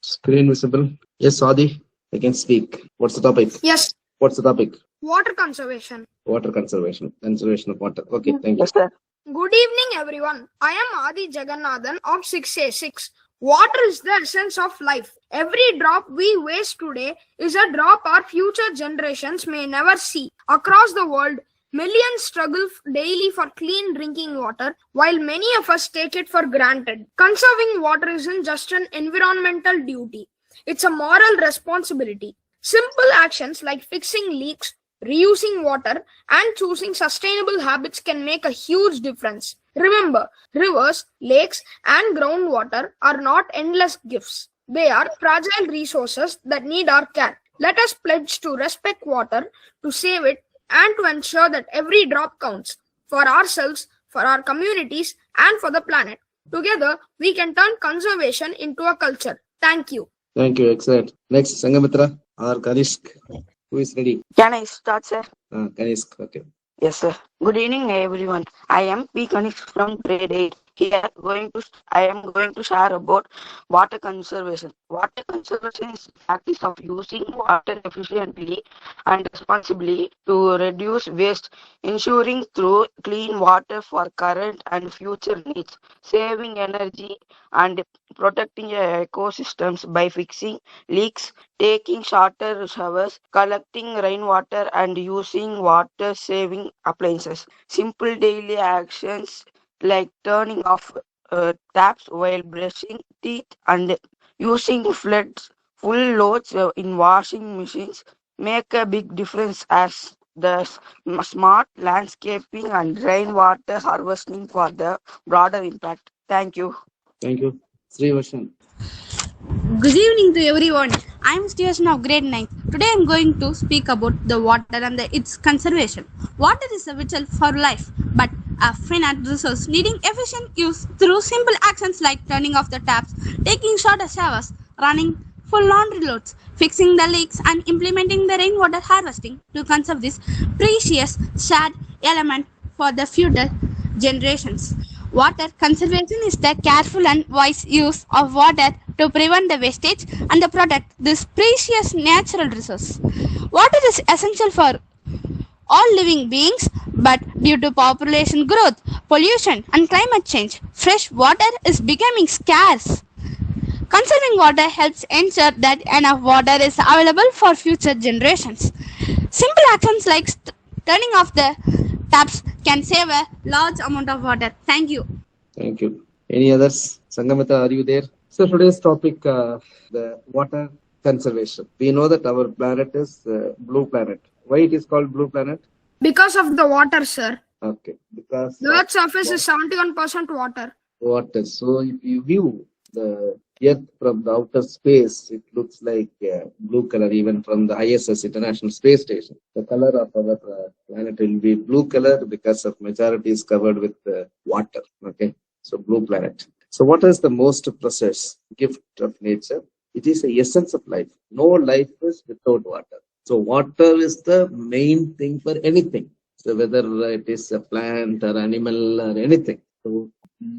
Screen visible. Yes, Adi, I can speak. What's the topic? Yes. What's the topic? Water conservation. Water conservation. Conservation of water. Okay, thank you. Yes, sir. Good evening, everyone. I am Adi Jagannathan of 6A6. Water is the essence of life. Every drop we waste today is a drop our future generations may never see. Across the world, millions struggle daily for clean drinking water, while many of us take it for granted. Conserving water isn't just an environmental duty, it's a moral responsibility. Simple actions like fixing leaks, reusing water, and choosing sustainable habits can make a huge difference. Remember, rivers, lakes, and groundwater are not endless gifts. They are fragile resources that need our care. Let us pledge to respect water, to save it, and to ensure that every drop counts for ourselves, for our communities, and for the planet. Together, we can turn conservation into a culture. Thank you. Thank you. Excellent. Next, Sangamitra or Kanishk. Who is ready? Can I start, sir? Kanishk. Okay. Yes, sir. Good evening, everyone. I am P. Kanishk from grade 8. Here, I am going to share about water conservation. Water conservation is the practice of using water efficiently and responsibly to reduce waste, ensuring through clean water for current and future needs, saving energy and protecting ecosystems by fixing leaks, taking shorter showers, collecting rainwater, and using water-saving appliances. Simple daily actions like turning off taps while brushing teeth and using full loads in washing machines make a big difference as the smart landscaping and rainwater harvesting for the broader impact. Thank you. Thank you. Sri Vashan. Good evening to everyone. I am Stephen of grade 9. Today I am going to speak about the water and its conservation. Water is vital for life, but a finite resource needing efficient use through simple actions like turning off the taps, taking shorter showers, running full laundry loads, fixing the leaks, and implementing the rainwater harvesting to conserve this precious shared element for the future generations. Water conservation is the careful and wise use of water to prevent the wastage and to protect this precious natural resource. Water is essential for all living beings, but due to population growth, pollution, and climate change, fresh water is becoming scarce. Conserving water helps ensure that enough water is available for future generations. Simple actions like turning off the taps can save a large amount of water. Thank you. Thank you. Any others? Sangamitra, are you there? So today's topic, the water conservation. We know that our planet is blue planet. Why it is called blue planet? Because of the water, sir. Okay. Because The Earth's surface is 71% water. water. So if you view the Earth from the outer space, it looks like blue color, even from the ISS, International Space Station. The color of our planet will be blue color because of majority is covered with water. Okay. So blue planet. So what is the most precious gift of nature? It is the essence of life. No life is without water. So water is the main thing for anything. So whether it is a plant or animal or anything. So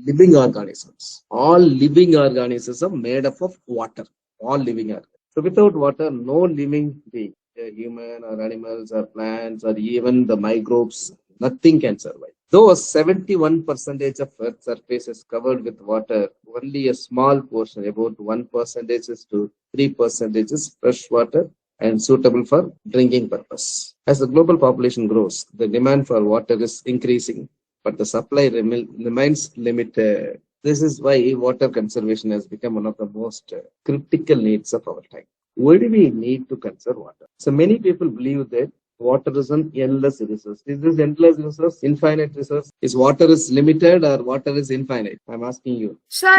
living organisms. All living organisms are made up of water. All living organisms. So without water, no living being, human or animals or plants or even the microbes, nothing can survive. Though 71% of Earth's surface is covered with water, only a small portion, about 1% is to 3% is fresh water and suitable for drinking purpose. As the global population grows, the demand for water is increasing, but the supply remains limited. This is why water conservation has become one of the most critical needs of our time. Why do we need to conserve water? So many people believe that water is an endless resource. Is this endless resource, infinite resource? Is water is limited or water is infinite? I'm asking you. Sir,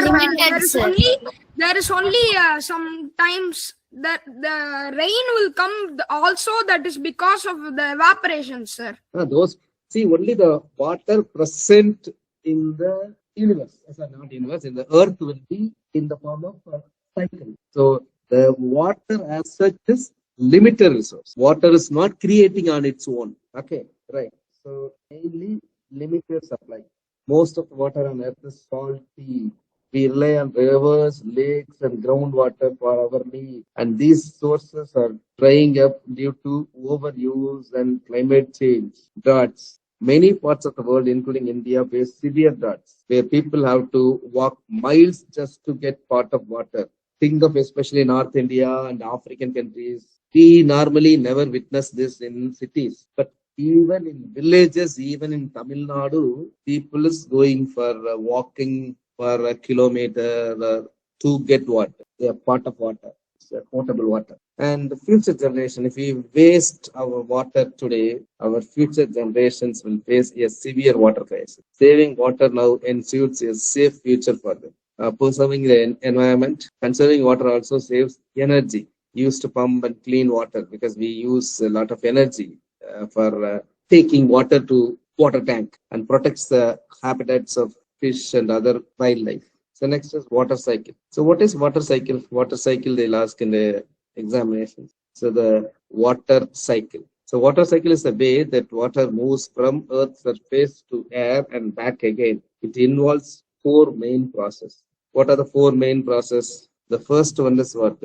there is only sometimes that the rain will come also, that is because of the evaporation, sir. Only the water present in the universe, not universe, in the earth will be in the form of a cycle. So the water as such is limited resource. Water is not creating on its own. Okay, right. So mainly limited supply. Most of the water on earth is salty. We rely on rivers, lakes, and groundwater for our need. And these sources are drying up due to overuse and climate change, droughts. Many parts of the world, including India, face severe droughts, where people have to walk miles just to get pot of water. Think of especially North India and African countries. We normally never witness this in cities, but even in villages, even in Tamil Nadu, people is going for walking for a kilometer to get water, a pot of water, potable water. And the future generation, if we waste our water today, our future generations will face a severe water crisis. Saving water now ensures a safe future for them. Preserving the environment, conserving water also saves energy used to pump and clean water, because we use a lot of energy for taking water to water tank, and protects the habitats of fish and other wildlife. So next is water cycle. So what is water cycle? Water cycle they'll ask in the examinations. So the water cycle. So water cycle is the way that water moves from Earth's surface to air and back again. It involves 4 main processes. What are the 4 main processes? The first one is what?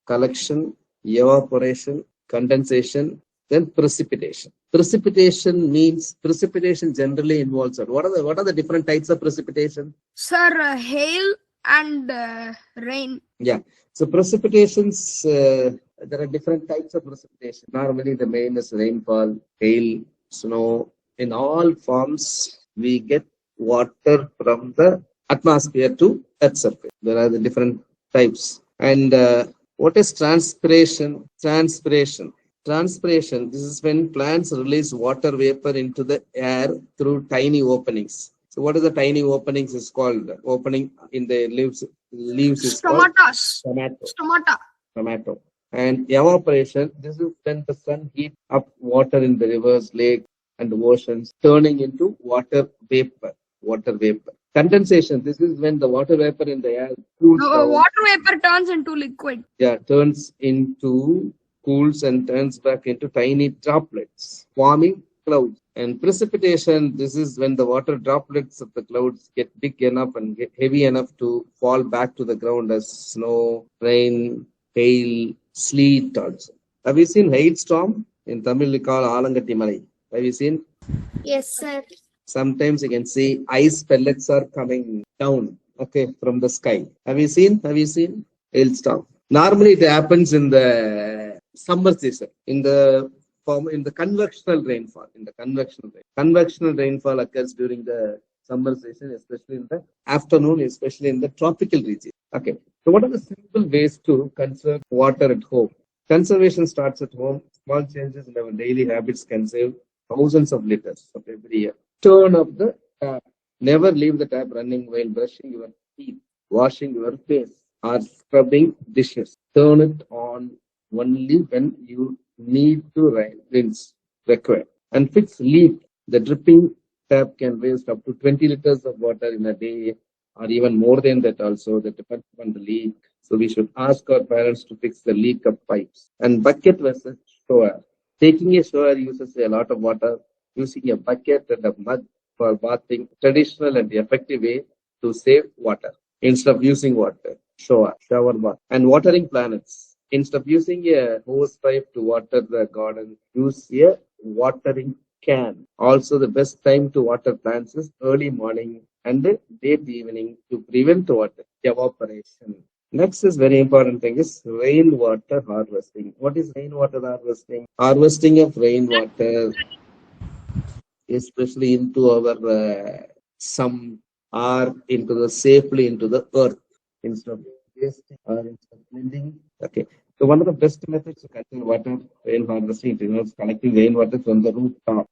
Collection, evaporation, condensation, then precipitation. Precipitation generally involves what are the different types of precipitation? Sir, hail and rain. Yeah. So precipitations, there are different types of precipitation. Normally the main is rainfall, hail, snow. In all forms, we get water from the atmosphere to Earth's surface. There are the different types. And what is transpiration? Transpiration, this is when plants release water vapor into the air through tiny openings. So what is the tiny openings is called? Opening in the leaves is called stomata. And evaporation, this is when the sun heats up water in the rivers, lakes, and oceans, turning into water vapor. Condensation, this is when the water vapor in the air cools down. Water vapor turns into liquid. Yeah, cools and turns back into tiny droplets, forming clouds. And precipitation, this is when the water droplets of the clouds get big enough and get heavy enough to fall back to the ground as snow, rain, hail, sleet also. Have you seen hailstorm? In Tamil we call Alangatti Malai. Have you seen? Yes, sir. Sometimes you can see ice pellets are coming down, from the sky. Have you seen hailstorm? Normally it happens in the summer season, in the convectional rainfall. Convectional rainfall occurs during the summer season, especially in the afternoon, especially in the tropical region. Okay. So what are the simple ways to conserve water at home? Conservation starts at home. Small changes in our daily habits can save thousands of liters of every year. Turn off the tap. Never leave the tap running while brushing your teeth, washing your face, or scrubbing dishes. Turn it on only when you need to rinse required. And fix leak. The dripping tap can waste up to 20 liters of water in a day, or even more than that also. That depends on the leak. So we should ask our parents to fix the leak of pipes. And bucket versus shower. Taking a shower uses a lot of water. Using a bucket and a mug for bathing, traditional and effective way to save water. Instead of using water, shower bath. And watering plants. Instead of using a hose pipe to water the garden, use a watering can. Also, the best time to water plants is early morning and late evening to prevent water evaporation. Next is very important thing is rainwater harvesting. What is rainwater harvesting? Harvesting of rainwater, especially into our some are safely into the earth instead of wasting or instead of blending. Okay. So one of the best methods to conserve water, rain harvesting, involves collecting rainwater from the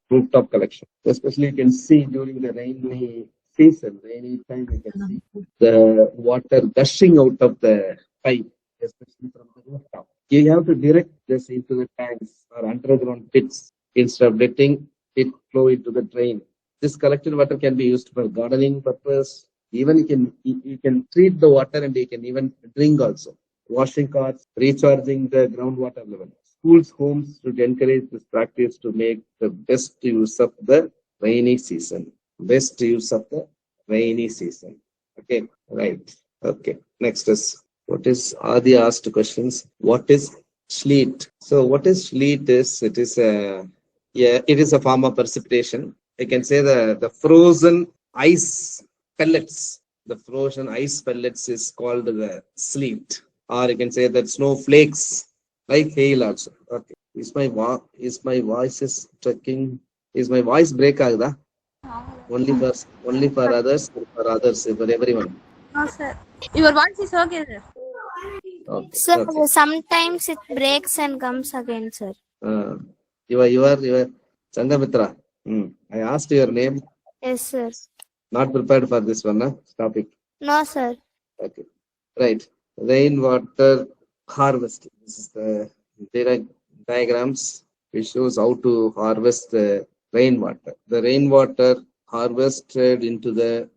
rooftop collection. Especially you can see during the rainy season, rainy time, you can see the water gushing out of the pipe, especially from the rooftop. You have to direct this into the tanks or underground pits instead of letting it flow into the drain. This collected water can be used for gardening purpose. Even you can treat the water and you can even drink also. Washing cars, recharging the groundwater level. Schools, homes should encourage this practice to make the best use of the rainy season. Okay, right. Okay. Next is, what is Adi asked questions. What is sleet? So what is sleet is, it is a, yeah, it is a form of precipitation. I can say the frozen ice pellets. The frozen ice pellets is called the sleet. Or you can say that snowflakes, like hail also. Okay. Is my voice is tracking? Is my voice break agda? Only for others, or for others, for everyone. No, sir. Your voice is okay, sir. Okay. Sir, Okay. sometimes it breaks and comes again, sir. You are Changamitra. I asked your name. Yes, sir. Not prepared for this one, topic. No, sir. Okay. Right. Rainwater harvesting. This is the diagrams which shows how to harvest the rainwater. The rainwater harvested into the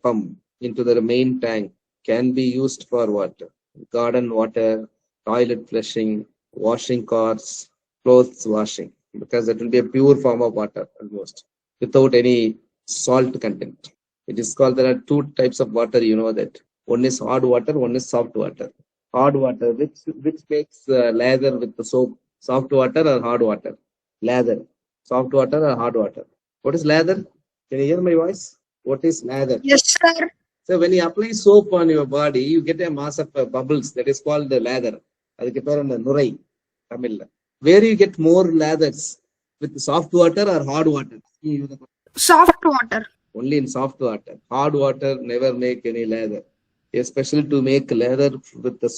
pump, into the main tank, can be used for water. Garden water, toilet flushing, washing cars, clothes washing, because it will be a pure form of water almost, without any salt content. It is called, there are two types of water, you know that. One is hard water, one is soft water. Hard water, which makes lather with the soap. Soft water or hard water? Lather. Soft water or hard water? What is lather? Can you hear my voice? What is lather? Yes, sir. So when you apply soap on your body, you get a mass of bubbles. That is called the lather. அதுக்கு பேர் என்ன நுரை தமிழ்ல. Where you get more lathers? With soft water or hard water? Soft water. Only in soft water. Hard water never make any lather. Especially to make leather with the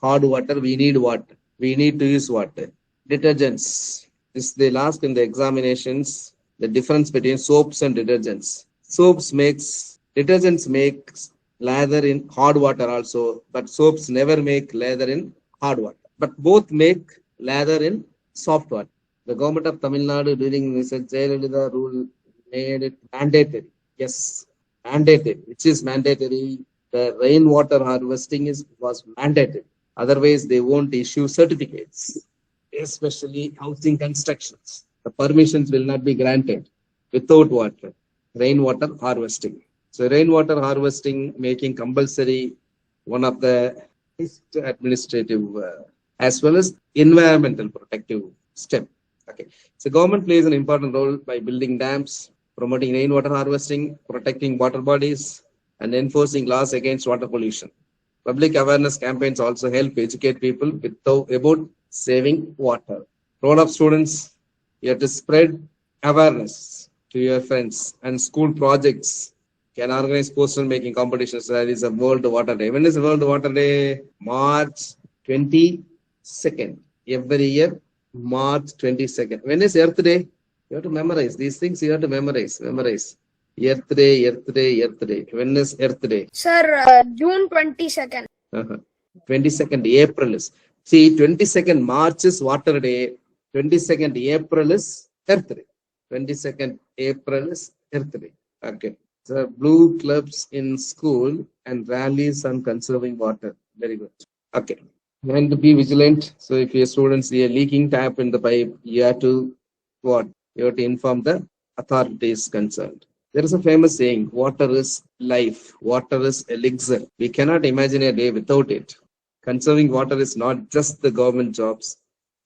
hard water, we need water. We need to use water. Detergents. This they'll ask in the examinations the difference between soaps and detergents. Detergents make lather in hard water also, but soaps never make lather in hard water. But both make lather in soft water. The government of Tamil Nadu during Mr. Jayalalitha rule made it mandatory. Yes, mandatory. Which is mandatory? The rainwater harvesting was mandated. Otherwise, they won't issue certificates, especially housing constructions. The permissions will not be granted without water. Rainwater harvesting. So, rainwater harvesting making compulsory one of the administrative as well as environmental protective step. Okay. So, government plays an important role by building dams, promoting rainwater harvesting, protecting water bodies, and enforcing laws against water pollution. Public awareness campaigns also help educate people about saving water. Role of students, you have to spread awareness to your friends, and school projects can organize poster making competitions. That is a World Water Day. When is World Water Day? March 22nd. Every year, March 22nd. When is Earth Day? You have to memorize. These things you have to memorize. Earth Day. When is Earth Day? Sir, June 22nd. 22nd April is. See, 22nd March is Water Day. 22nd April is Earth Day. 22nd April is Earth Day. Okay. So, blue clubs in school and rallies on conserving water. Very good. Okay. And be vigilant. So, if your students see a leaking tap in the pipe, you have to what? You have to inform the authorities concerned. There is a famous saying, water is life, water is elixir. We cannot imagine a day without it. Conserving water is not just the government jobs.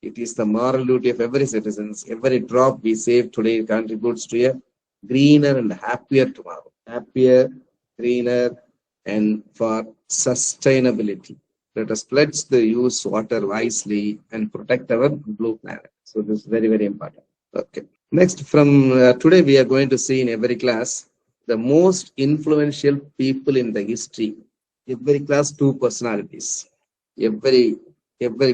It is the moral duty of every citizen. Every drop we save today contributes to a greener and happier tomorrow. Happier, greener, and for sustainability. Let us pledge to use water wisely and protect our blue planet. So this is very, very important. Okay. Next, from today, we are going to see in every class the most influential people in the history. Every class, two personalities. Every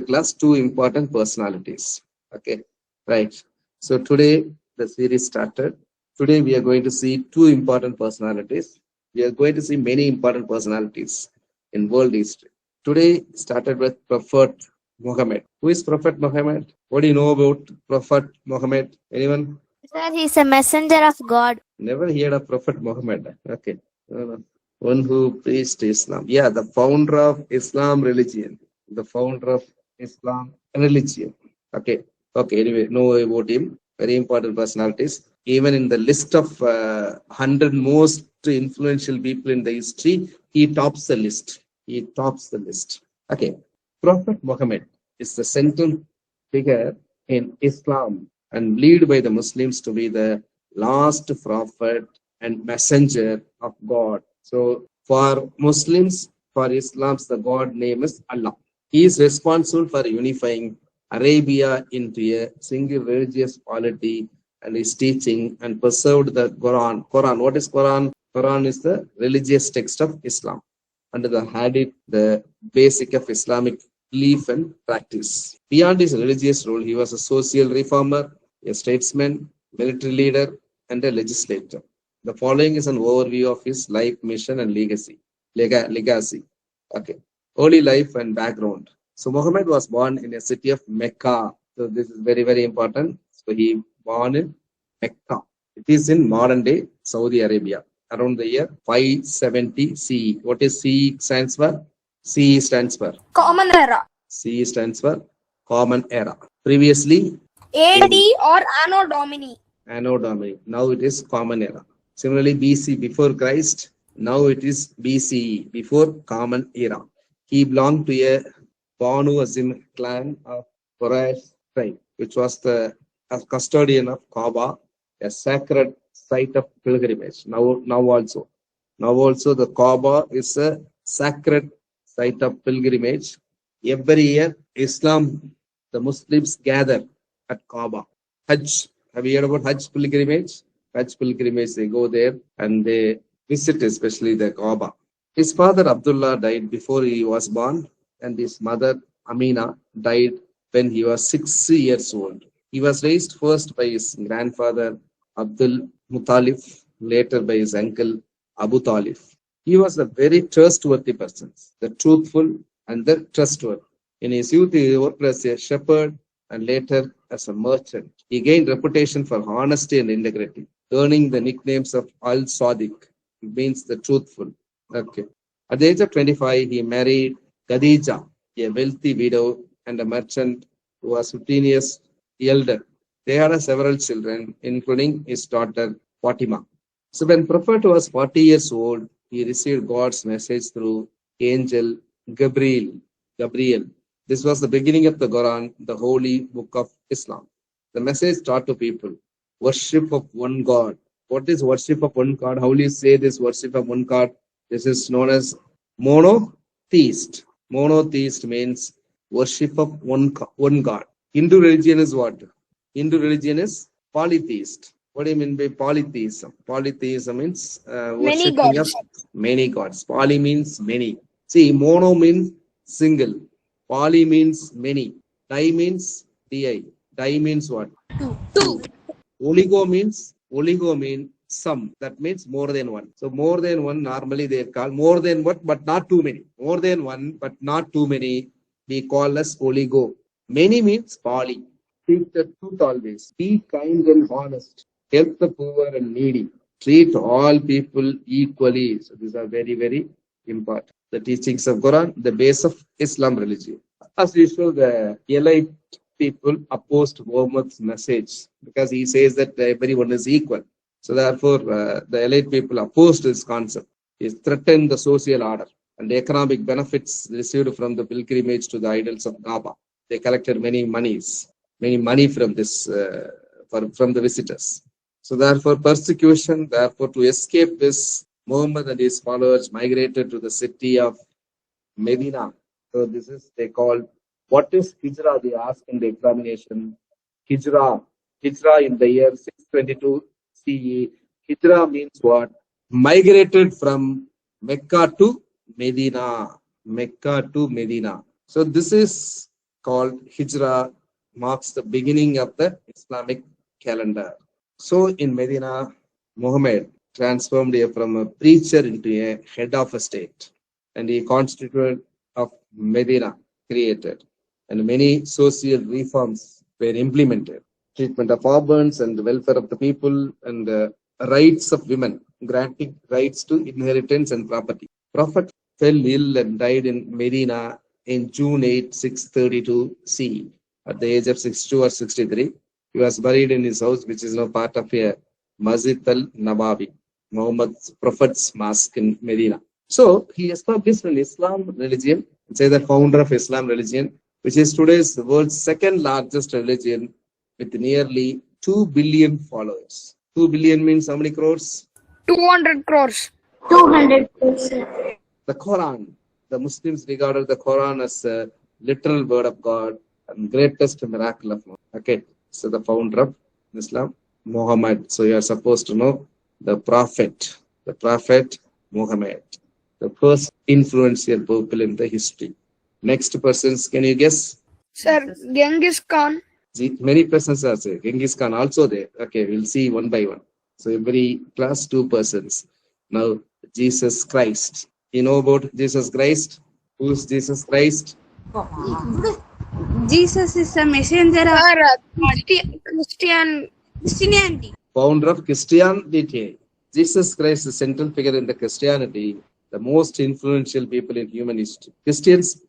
class, two important personalities. Okay, right. So today, the series started. Today, we are going to see two important personalities. We are going to see many important personalities in world history. Today, started with Prophet Muhammad. Who is Prophet Muhammad? What do you know about Prophet Muhammad? Anyone? Sir, he's a messenger of God. Never heard of Prophet Muhammad. Okay. One who preached Islam. Yeah, the founder of Islam religion. The founder of Islam religion. Okay. Okay. Anyway, know about him. Very important personalities. Even in the list of 100 most influential people in the history, he tops the list. he tops the list. Okay, Prophet Muhammad is the central figure in Islam and believed by the Muslims to be the last prophet and messenger of God. So for Muslims, for Islam's, the God name is Allah. He is responsible for unifying Arabia into a single religious polity and his teaching and preserved the Quran. Quran, what is Quran? Quran is the religious text of Islam. Under the Hadith, the basic of Islamic belief and practice. Beyond his religious role, he was a social reformer, a statesman, military leader, and a legislator. The following is an overview of his life, mission, and legacy. Okay. Early life and background. So Muhammad was born in a city of Mecca. So this is very, very important. So he born in Mecca. It is in modern day Saudi Arabia around the year 570 CE. What is CE stands for? CE stands for Common Era. CE stands for Common Era. Previously AD or Anno Domini. Anno Domini. Now it is Common Era. Similarly, BC before Christ. Now it is BCE before Common Era. He belonged to a Banu Azim clan of Quraysh tribe, which was the custodian of Kaaba, a sacred site of pilgrimage. Now also the Kaaba is a sacred site of pilgrimage. Every year, Islam, the Muslims gather at Kaaba. Hajj. Have you heard about Hajj pilgrimage? Hajj pilgrimage, they go there and they visit especially the Kaaba. His father Abdullah died before he was born, and his mother Amina died when he was 6 years old. He was raised first by his grandfather Abdul Muttalib, later by his uncle Abu Talib. He was a very trustworthy person, the truthful and the trustworthy. In his youth, he worked as a shepherd and later as a merchant. He gained reputation for honesty and integrity, earning the nicknames of Al-Sadiq. It means the truthful. Okay. At the age of 25, he married Khadija, a wealthy widow and a merchant who was 15 years elder. They had several children, including his daughter Fatima. So when Prophet was 40 years old, he received God's message through angel Gabriel. This was the beginning of the Quran, the holy book of Islam. The message taught to people worship of one God. What is worship of one God? How will you say this worship of one God? This is known as monotheist. Monotheist means worship of one God. Hindu religion is what? Hindu religion is polytheist. What do you mean by polytheism? Polytheism means Many worshipping gods. of many gods. Poly means many. See, mono means single. Poly means many. Di means di. Di means what? Two. Oligo means some. That means more than one. So more than one, normally they call more than what, but not too many. More than one, but not too many. We call as oligo. Many means poly. Speak the truth always. Be kind and honest. Help the poor and needy. Treat all people equally. So these are very, very important. The teachings of Quran, the base of Islam religion. As usual, the elite people opposed Muhammad's message because he says that everyone is equal. So therefore, the elite people opposed this concept. He threatened the social order and the economic benefits received from the pilgrimage to the idols of Kaaba. They collected many money from this from the visitors. So therefore, persecution. Therefore, to escape this, Muhammad and his followers migrated to the city of Medina. So this is they call. What is Hijrah? They ask in the examination. Hijrah in the year 622 CE. Hijrah means what? Migrated from Mecca to Medina. So this is called Hijrah, marks the beginning of the Islamic calendar. So in Medina, Muhammad transformed from a preacher into a head of a state, and he constituted of Medina created, and many social reforms were implemented. Treatment of orphans and the welfare of the people and the rights of women, granting rights to inheritance and property. Prophet fell ill and died in Medina in June 8, 632 CE. At the age of 62 or 63, he was buried in his house, which is now part of a Masjid al-Nabawi, Muhammad's Prophet's Mosque in Medina. So he established an Islam religion, say the founder of Islam religion, which is today's the world's second largest religion with nearly 2 billion followers. 2 billion means how many crores? 200 crores. 200 crores, sir. The Quran. The Muslims regarded the Quran as a literal word of God and greatest miracle of God. Okay, so the founder of Islam, Muhammad. So you are supposed to know the Prophet Muhammad, the first influential people in the history. Next persons, can you guess? Sir, Genghis Khan. Many persons are there. Genghis Khan also there. Okay, we'll see one by one. So every class, 2 persons. Now, Jesus Christ. You know about Jesus Christ? Who is Jesus Christ? Jesus is a messenger of Sir, Christianity. Founder of Christianity. Jesus Christ is the central figure in the Christianity, the most influential people in human history. Christians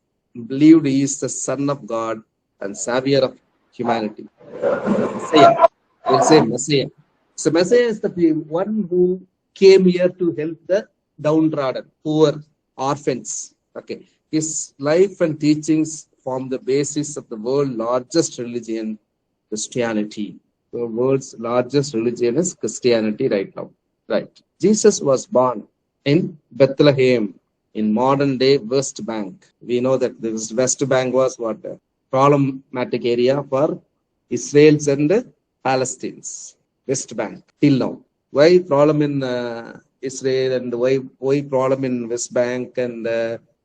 believed he is the Son of God and Savior of humanity. Messiah. We'll say Messiah. So Messiah is the one who came here to help the downtrodden, poor, orphans. Okay. His life and teachings form the basis of the world's largest religion, Christianity. The world's largest religion is Christianity right now. Right. Jesus was born in Bethlehem in modern day West Bank. We know that the West Bank was what? A problematic area for Israelis and Palestinians. West Bank till now. Why problem in Israel and why problem in West Bank and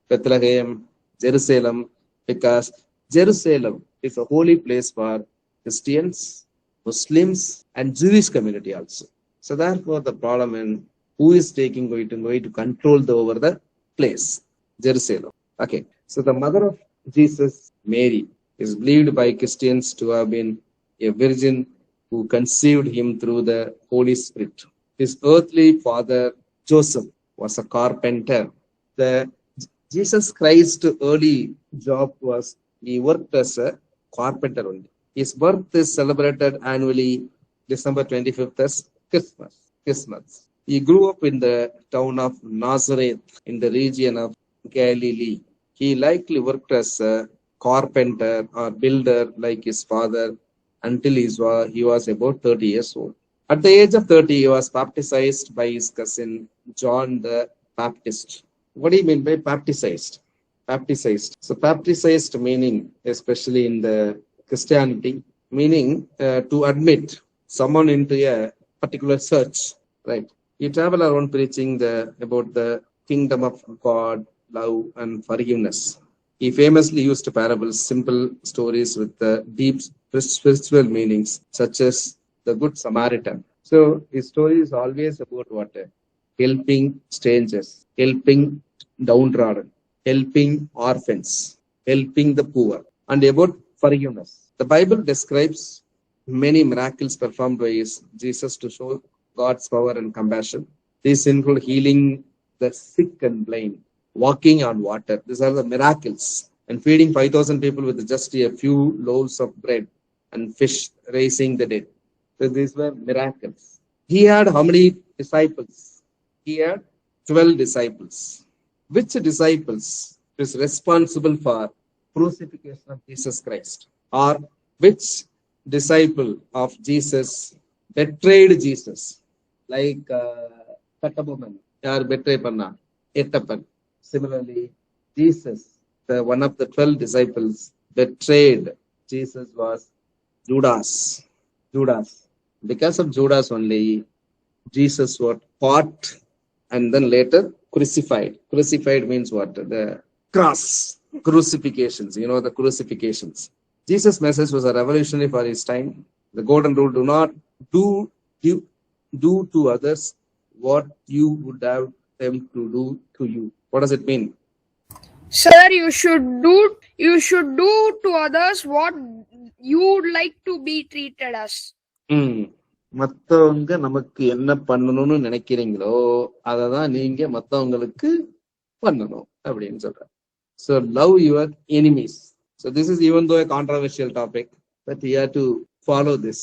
Bethlehem, Jerusalem? Because Jerusalem is a holy place for Christians, Muslims, and Jewish community also. So therefore, the problem in who is going to control over the place, Jerusalem. Okay. So the mother of Jesus, Mary, is believed by Christians to have been a virgin who conceived him through the Holy Spirit. His earthly father, Joseph, was a carpenter. The Jesus Christ's early job was he worked as a carpenter only. His birth is celebrated annually December 25th as Christmas. He grew up in the town of Nazareth in the region of Galilee. He likely worked as a carpenter or builder like his father until he was about 30 years old. At the age of 30, he was baptized by his cousin John the Baptist. What do you mean by baptized? Baptized. So baptized meaning, especially in the Christianity, meaning to admit someone into a particular church, right? You travel around preaching about the kingdom of God, love, and forgiveness. He famously used parables, simple stories with deep spiritual meanings, such as the Good Samaritan. So his story is always about what? Helping strangers, helping downtrodden, helping orphans, helping the poor, and about forgiveness. The Bible describes many miracles performed by Jesus to show God's power and compassion. These include healing the sick and blind, walking on water. These are the miracles. And feeding 5,000 people with just a few loaves of bread and fish, raising the dead. So these were miracles. He had how many disciples? He had 12 disciples. Which disciples is responsible for crucifixion of Jesus Christ? Or which disciple of Jesus betrayed Jesus? Like Kataboman, or betray panna, Etapan. Similarly, Jesus, one of the 12 disciples, betrayed Jesus was Judas. Because of Judas only, Jesus was caught and then later crucified. Crucified means what? The cross. Crucifixions. You know the crucifixions. Jesus' message was a revolutionary for his time. The golden rule: do not do to others what you would have them to do to you. What does it mean? Sir, you should do to others what you would like to be treated as. மத்தவங்க நமக்கு என்ன பண்ணணும்னு நினைக்கிறீங்களோ அததான் நீங்க மத்தவங்களுக்கு பண்ணணும் அப்படின்னு சொல்றாங்க. So love your enemies. So this is even though a controversial topic, but you have to follow this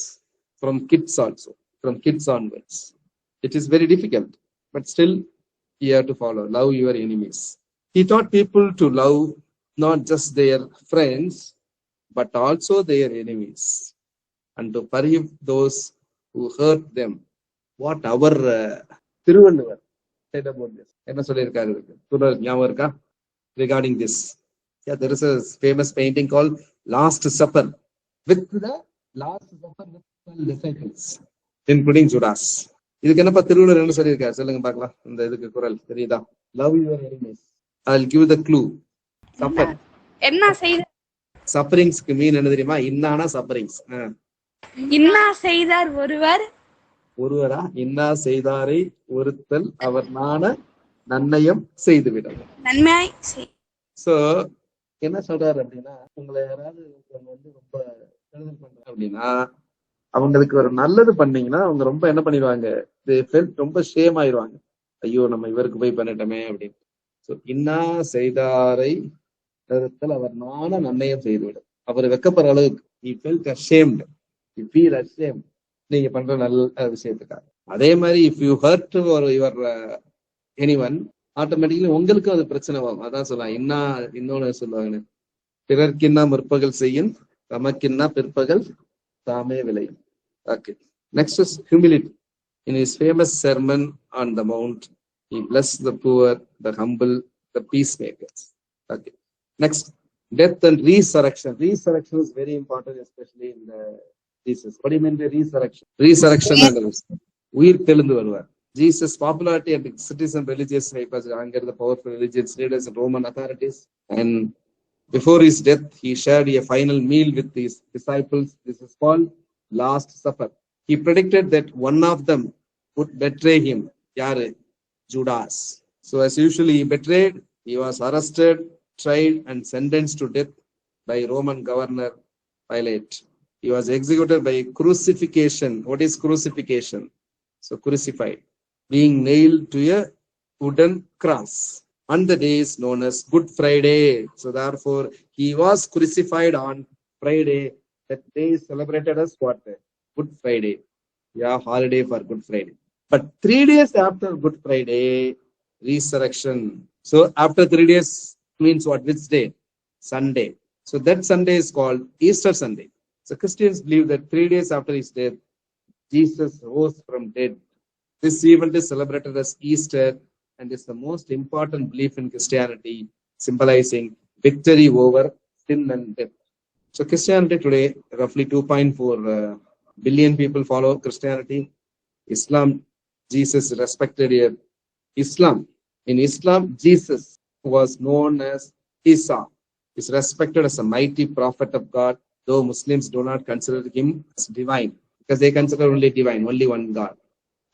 from kids also, from kids onwards. It is very difficult, but still you have to follow. Love your enemies. He taught people to love not just their friends, but also their enemies, and to forgive those who hurt them. What our Thiruvalluvar said about this. என்ன சொல்லியிருக்காரு ஞாபகம் இருக்கா? Regarding this. Yeah, there is a famous painting called Last Supper with the Last Supper with 12 disciples, including Judas. இதுக்கு என்னப்பா திருவள்ளுவர் என்ன சொல்லியிருக்காரு சொல்லுங்க பார்க்கலாம். இந்த இதுக்கு குரல் தெரியுதா? Love your enemies. I'll give the clue. Suffer. என்ன செய்த சஃபரிங்ஸ்க்கு மீன் என்ன தெரியுமா? இன்னானா சஃபரிங்ஸ். இன்னா செய்தார் ஒருவர் ஒருவரா இன்னா செய்தாரை ஒருத்தல் அவர் நான நன்னயம் செய்துவிடும். நன்மையாய் செய். சோ என்ன சொல்றாரு அப்படின்னா, உங்களை யாராவது வந்து ரொம்ப கெடுதல் பண்றாங்க அப்படின்னா, அவங்களுக்கு ஒரு நல்லது பண்ணீங்கன்னா அவங்க ரொம்ப என்ன பண்ணிடுவாங்க, ரொம்ப ஷேம் ஆயிடுவாங்க. ஐயோ நம்ம இவருக்கு போய் பண்ணிட்டோமே அப்படின்னு. ஸோ இன்னா செய்தாரை அவர் நான நன்னயம் செய்துவிடும். அவர் வெக்கப்படுற அளவுக்கு he felt ashamed. He feel ashamed. நீங்க பண்ற நல்ல விஷயத்துக்காக. அதே மாதிரி if you hurt your anyone, automatically உங்களுக்கும் அது பிரச்சனை வரும். அதான் சொல்லலாம், இன்னொன்னு சொல்லுவாங்க, பிறர்க்கின்னா முற்பகல் செய்யும் தமக்கின்னா பிற்பகல் தாமே விளையும். Okay. Next is humility. In his famous sermon on the mount, he blessed the poor, the humble, the peacemakers. Okay. Next, death and resurrection. Resurrection is very important, especially in the Jesus. What do you mean by resurrection? Resurrection and உயிர் தெழுந்து வருவார். Jesus' popularity and citizen religious hypers angered the powerful religious leaders and Roman authorities. And before his death, he shared a final meal with his disciples. This is called Last Supper. He predicted that one of them would betray him. Yaru? Judas. So as usually he betrayed, he was arrested, tried and sentenced to death by Roman governor Pilate. He was executed by crucifixion. What is crucifixion? So crucified, being nailed to a wooden cross. On the day is known as Good Friday. So therefore, he was crucified on Friday. That day is celebrated as what? Good Friday. Yeah, holiday for Good Friday. But 3 days after Good Friday, resurrection. So after 3 days means what? Which day? Sunday. So that Sunday is called Easter Sunday. So Christians believe that 3 days after his death, Jesus rose from dead. This event is celebrated as Easter and is the most important belief in Christianity, symbolizing victory over sin and death. So Christianity today, roughly 2.4 billion people follow Christianity. Islam, Jesus respected here. Islam. In Islam, Jesus was known as Isa. Is respected as a mighty prophet of God, though Muslims do not consider him as divine, because they consider only divine, only one God,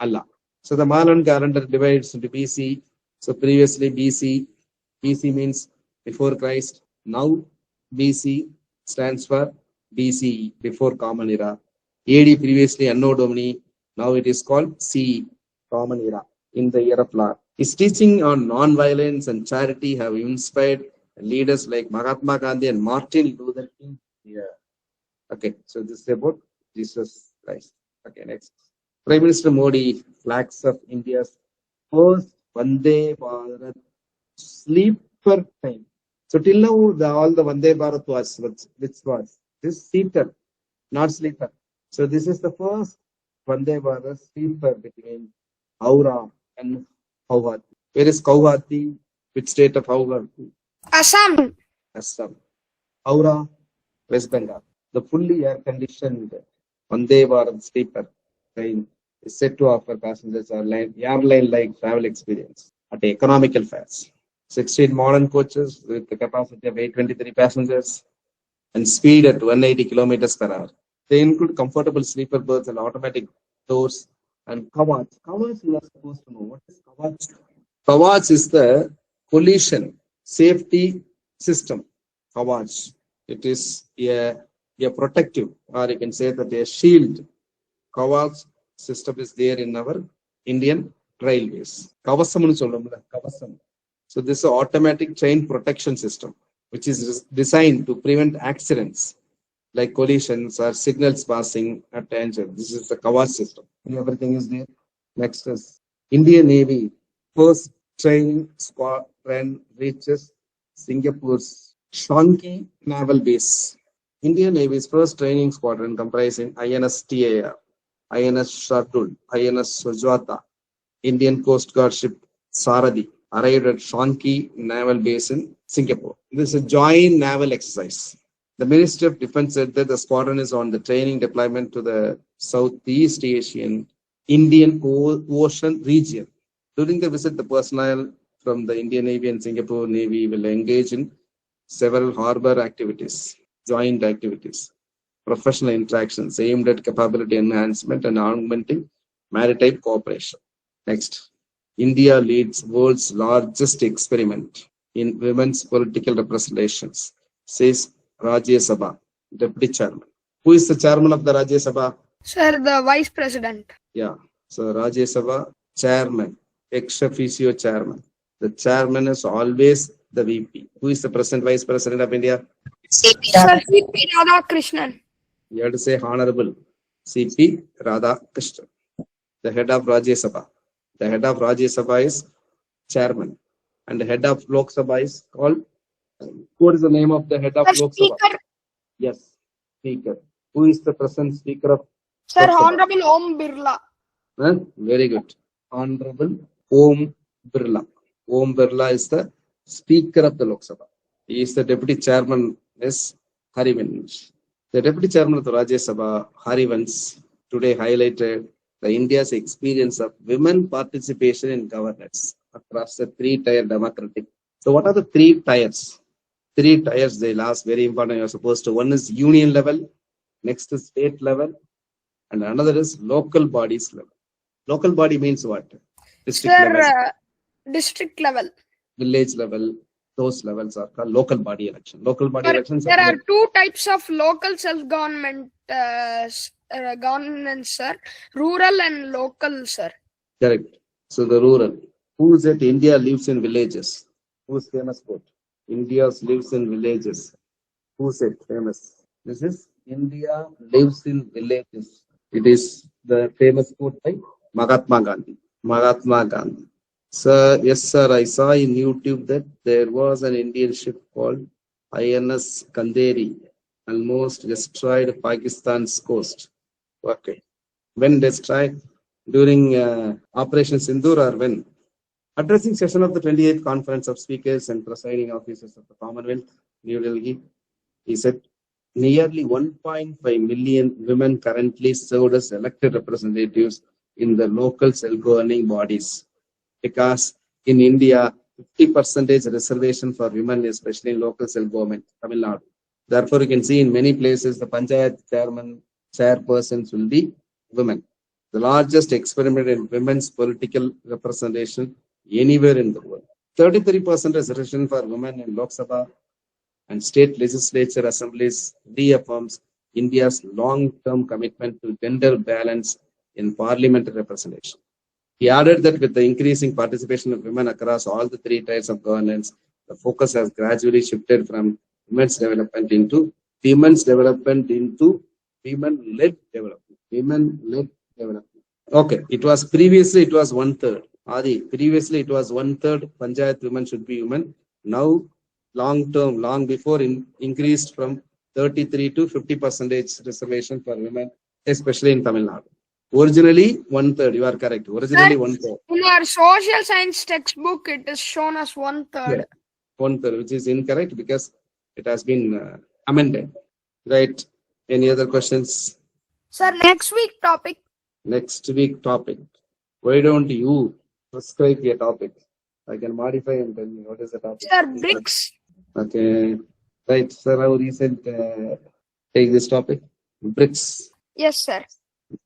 Allah. So the Malan calendar divides into BC. So previously BC. BC means before Christ. Now BC stands for BCE, before Common Era. AD previously Anno Domini. Now it is called CE, Common Era, in the year of Lord. His teaching on non-violence and charity have inspired leaders like Mahatma Gandhi and Martin Luther King. Yeah. Okay, so this is about Jesus Christ. Okay, next. Prime Minister Modi flags of India's first Vande Bharat sleeper train. So till now, all the Vande Bharat was, which was this seater, not sleeper. So this is the first Vande Bharat sleeper between Howrah and Guwahati. Where is Guwahati? Which state of Guwahati? Assam. Assam. Howrah, West Bengal. The fully air-conditioned Vande Bharat sleeper train is set to offer passengers airline-like travel experience at economical fares. 16 modern coaches with the capacity of 823 passengers and speed at 180 kilometers per hour. They include comfortable sleeper berths and automatic doors and Kavach. Kavach you are supposed to know. What is Kavach? Kavach is the collision safety system. Kavach. It is a protective, or you can say that a shield. Kavach system is there in our Indian railways. Kavasam. So this is an automatic train protection system, which is designed to prevent accidents like collisions or signals passing at danger. This is the Kavach system. And everything is there. Next is Indian Navy first training squadron reaches Singapore's Shonki Naval Base. Indian Navy's first training squadron comprising INS TAR, INS Shardul, INS Sujata, Indian Coast Guard ship Saradi arrived at Shonki Naval Base in Singapore. This is a joint naval exercise. The Ministry of Defense said that the squadron is on the training deployment to the Southeast Asian Indian Ocean region. During the visit, the personnel from the Indian Navy and Singapore Navy will engage in several harbor activities, joint activities, professional interactions aimed at capability enhancement and augmenting maritime cooperation. Next, India leads world's largest experiment in women's political representations, says Rajya Sabha, Deputy Chairman. Who is the chairman of the Rajya Sabha? Sir, the Vice President. Yeah, so Rajya Sabha, Chairman, ex officio Chairman. The Chairman is always the VP. Who is the present Vice President of India? Sir, C.P. Radhakrishnan. You have to say Honorable C.P. Radhakrishnan, the head of Rajya Sabha. The head of Rajya Sabha is Chairman, and the head of Lok Sabha is called. What is the name of the head of Lok Sabha? Speaker. Yes, Speaker. Who is the present Speaker of Sir, Lok Sabha? Honorable Om Birla. Very good. Honorable Om Birla. Om Birla is the Speaker of the Lok Sabha. He is the Deputy Chairman, is Harivansh. The Deputy Chairman of the Rajya Sabha, Harivansh, today highlighted the India's experience of women participation in governance across the three-tier democratic. So what are the three tiers? Three tiers they'll ask, very important. You're supposed to. One is union level, next is state level, and another is local bodies level. Local body means what? District Sir, level, district level. village level. Those levels are called local body election. Local body elections. There are two types of local self-government governance, sir. Rural and local, sir. Correct. So the rural. Who is it? India lives in villages. Who's famous quote? India lives in villages. Who's it? Famous. This is India lives in villages. It is the famous quote by Mahatma Gandhi. Mahatma Gandhi. Sir, yes, sir. I saw in YouTube that there was an Indian ship called INS Kanderi, almost destroyed Pakistan's coast. Okay. When destroyed? During Operation Sindoor or when? Addressing session of the 28th Conference of Speakers and Presiding Officers of the Commonwealth, New Delhi, he said, nearly 1.5 million women currently served as elected representatives in the local self-governing bodies. Because in India, 50% reservation for women, especially in local self-government, Tamil Nadu. Therefore, you can see in many places, the Panchayat chairpersons will be women. The largest experiment in women's political representation anywhere in the world. 33% reservation for women in Lok Sabha and state legislature assemblies reaffirms India's long-term commitment to gender balance in parliamentary representation. He added that with the increasing participation of women across all the three tiers of governance, the focus has gradually shifted from women's development into women-led development. Women-led development. Okay, it was 1/3. Adi, previously it was 1/3 Panchayat women should be women. Now, long before increased from 33 to 50% reservation for women, especially in Tamil Nadu. Originally 1/3, you are correct. Originally 1/3. In our social science textbook, it is shown as 1/3. Yeah. 1/3, which is incorrect because it has been amended. Right? Any other questions? Sir, next week topic. Next week topic. Why don't you prescribe your topic? I can modify and tell you what is the topic. Sir, BRICS. Okay. Right. Sir, how recent take this topic? BRICS. Yes, sir.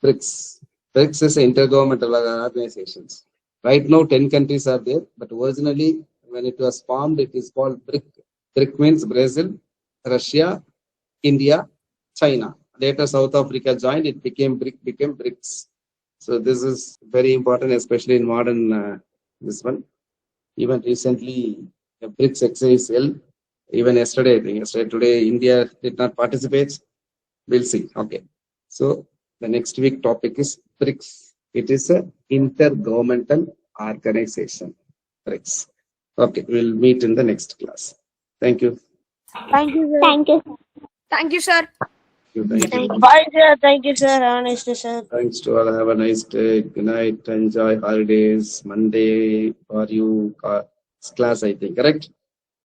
BRICS. BRICS is intergovernmental organizations. Right now, 10 countries are there, but originally, when it was formed, it is called BRIC. BRIC means Brazil, Russia, India, China. Later, South Africa joined, it became BRICS. So this is very important, especially in modern this one. Even recently, the BRICS exercise held. Even yesterday, today, India did not participate. We'll see. Okay. So the next week topic is BRICS. It is an intergovernmental organization. Correct. Okay, we'll meet in the next class. Thank you. Thank you, sir. Thank you. Thank you, sir. Thank you. Bye, sir. Thank you, sir. Have a nice day, sir. Thanks to all. Have a nice day. Good night. Enjoy holidays. Monday for you class, I think. Correct?